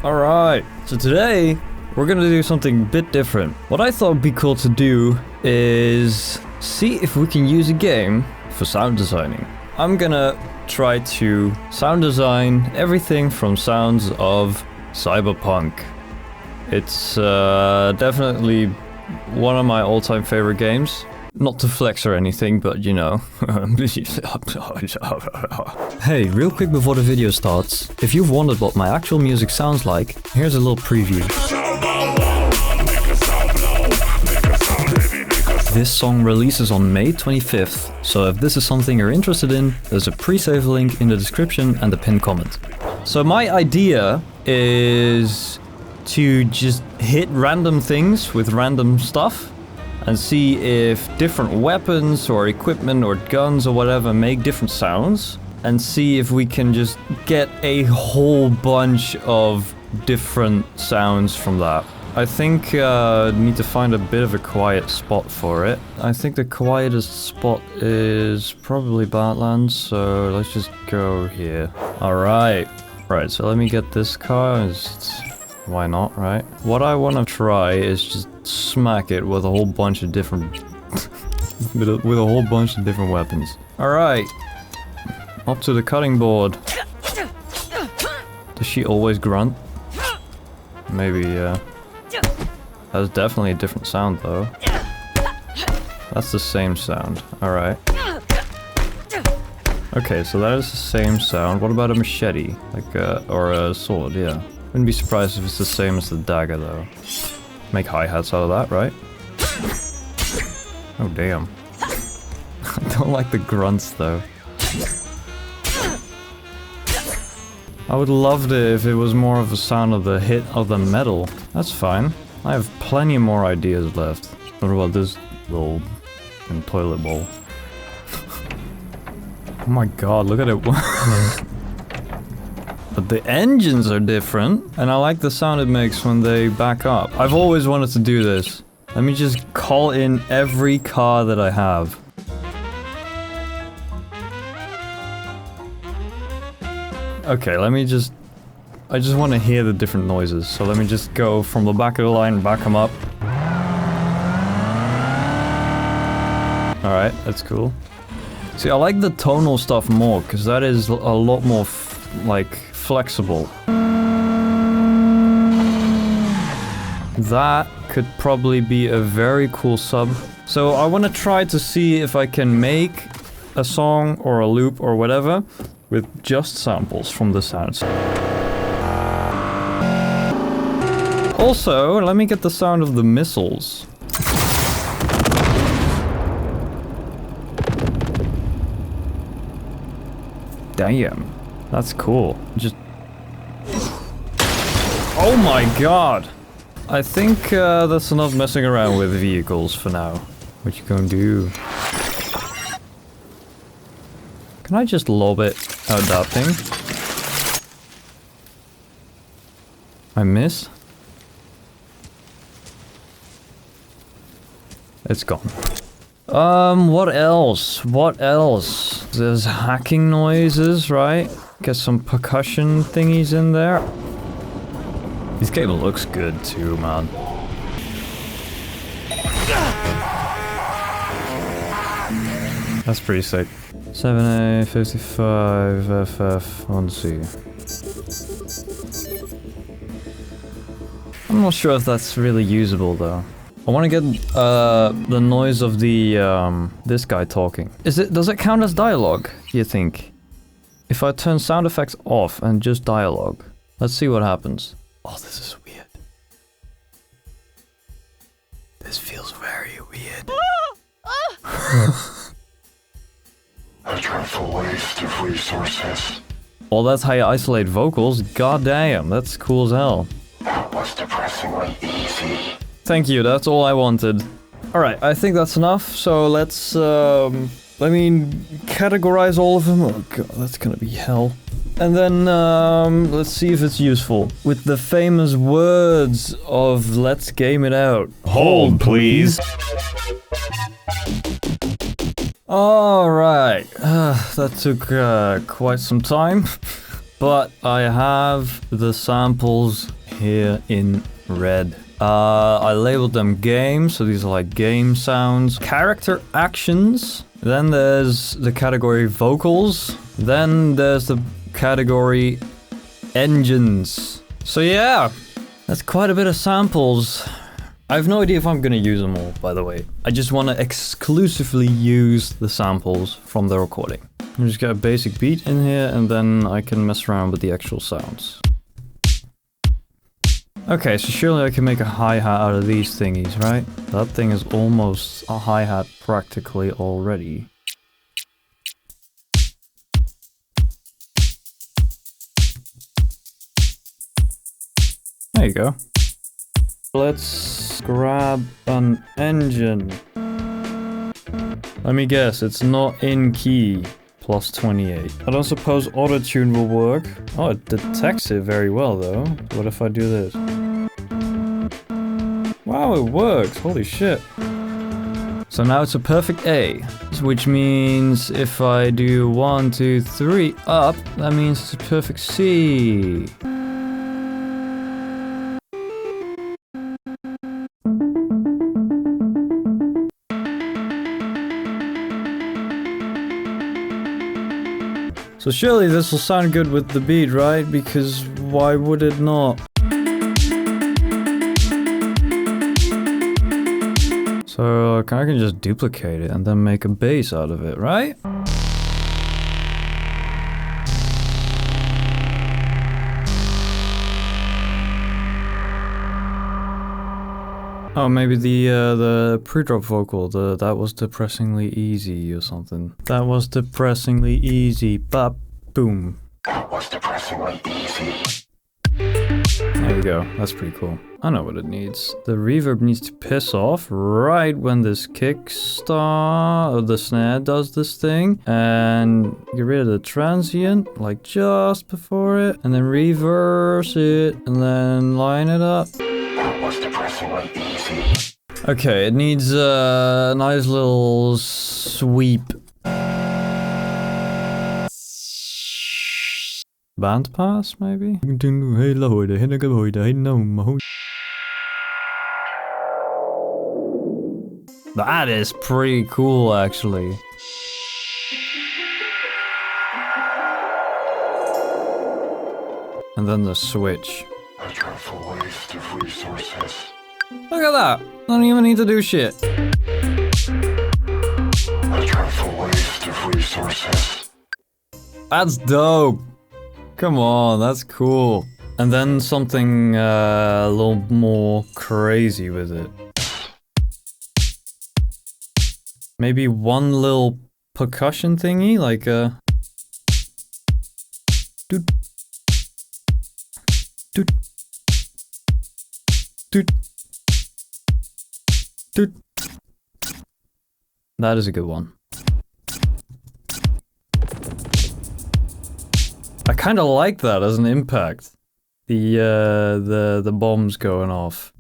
Alright, so today we're gonna do something a bit different. What I thought would be cool to do is see if we can use a game for sound designing. I'm gonna try to sound design everything from sounds of Cyberpunk. It's definitely one of my all-time favorite games. Not to flex or anything, but you know. Hey, real quick before the video starts, if you've wondered what my actual music sounds like, here's a little preview. This song releases on May 25th, so if this is something you're interested in, there's a pre-save link in the description and the pinned comment. So my idea is to just hit random things with random stuff and see if different weapons or equipment or guns or whatever make different sounds, and see if we can just get a whole bunch of different sounds from that. I think need to find a bit of a quiet spot for it. I think the quietest spot is probably Badlands, so let's just go here. Alright. Right, so let me get this car. Why not, right? What I want to try is just smack it with a whole bunch of different with a whole bunch of different weapons. Alright. Up to the cutting board. Does she always grunt? Maybe, yeah. That's definitely a different sound though. That's the same sound. Alright. Okay, so that is the same sound. What about a machete? Like or a sword, yeah. Wouldn't be surprised if it's the same as the dagger though. Make hi-hats out of that, right? Oh damn. I don't like the grunts though. I would love it if it was more of a sound of the hit of the metal. That's fine. I have plenty more ideas left. What about this little toilet bowl? Oh my god, look at it. But the engines are different, and I like the sound it makes when they back up. I've always wanted to do this. Let me just call in every car that I have. Okay, let me just... I just want to hear the different noises, so let me just go from the back of the line and back them up. Alright, that's cool. See, I like the tonal stuff more, because that is a lot more, like, flexible. That could probably be a very cool sub. So I want to try to see if I can make a song or a loop or whatever with just samples from the sounds. Also, let me get the sound of the missiles. Damn, that's cool. Just... Oh my god! I think that's enough messing around with vehicles for now. What you gonna do? Can I just lob it out that thing? I miss? It's gone. What else? What else? There's hacking noises, right? Get some percussion thingies in there. This game looks good too, man. That's pretty sick. 7A, 55, FF, 1C. I'm not sure if that's really usable though. I want to get the noise of the this guy talking. Does it count as dialogue, you think? If I turn sound effects off and just dialogue, let's see what happens. Oh, this is weird. This feels very weird. A dreadful waste of resources. Well, that's how you isolate vocals. God damn, that's cool as hell. That was depressingly easy. Thank you, that's all I wanted. Alright, I think that's enough, so let's, let me categorize all of them. Oh god, that's gonna be hell. And then, let's see if it's useful. With the famous words of let's game it out. Hold, please. Alright, that took quite some time. but I have the samples here in red. I labeled them games, so these are like game sounds. Character actions. Then there's the category vocals. Then there's the category engines. So yeah, that's quite a bit of samples. I have no idea if I'm gonna use them all, by the way. I just want to exclusively use the samples from the recording. I'm just get a basic beat in here and then I can mess around with the actual sounds. Okay, so surely I can make a hi-hat out of these thingies, right? That thing is almost a hi-hat practically already. There you go. Let's grab an engine. Let me guess, it's not in key. Plus 28. I don't suppose auto-tune will work. Oh, it detects it very well though. What if I do this? Wow, it works. Holy shit. So now it's a perfect A, which means if I do 1, 2, 3 up, that means it's a perfect C. So surely this will sound good with the beat, right? Because why would it not? So I can just duplicate it and then make a bass out of it, right? Oh, maybe the pre-drop vocal, that was depressingly easy or something. That was depressingly easy. Bop, boom. That was depressingly easy. There you go. That's pretty cool. I know what it needs. The reverb needs to piss off right when this kick start or the snare does this thing, and get rid of the transient like just before it, and then reverse it, and then line it up. That was depressingly easy. Okay, it needs a nice little sweep. Band pass, maybe? That is pretty cool, actually. And then the switch. A dreadful waste of resources. Look at that! I don't even need to do shit. A dreadful waste of resources. That's dope. Come on, that's cool. And then something a little more crazy with it. Maybe one little percussion thingy, like a... Doot. Doot. Doot. Doot. That is a good one. I kind of like that as an impact. The bombs going off.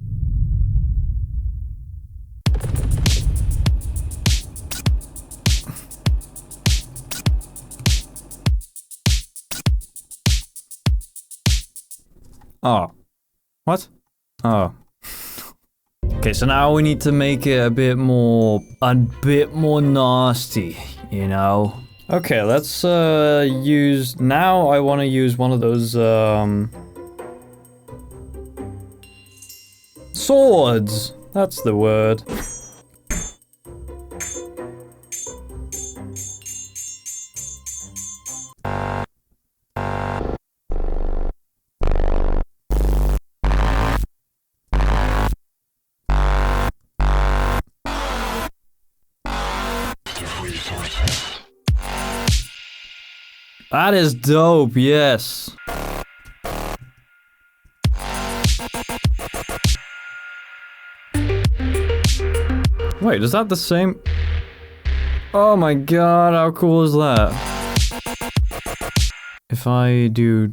Oh. What? Oh. Okay, so now we need to make it a bit more nasty, you know? Okay, let's use... Now I want to use one of those, swords! That's the word. That is dope, yes. Wait, is that the same? Oh my god, how cool is that? If I do...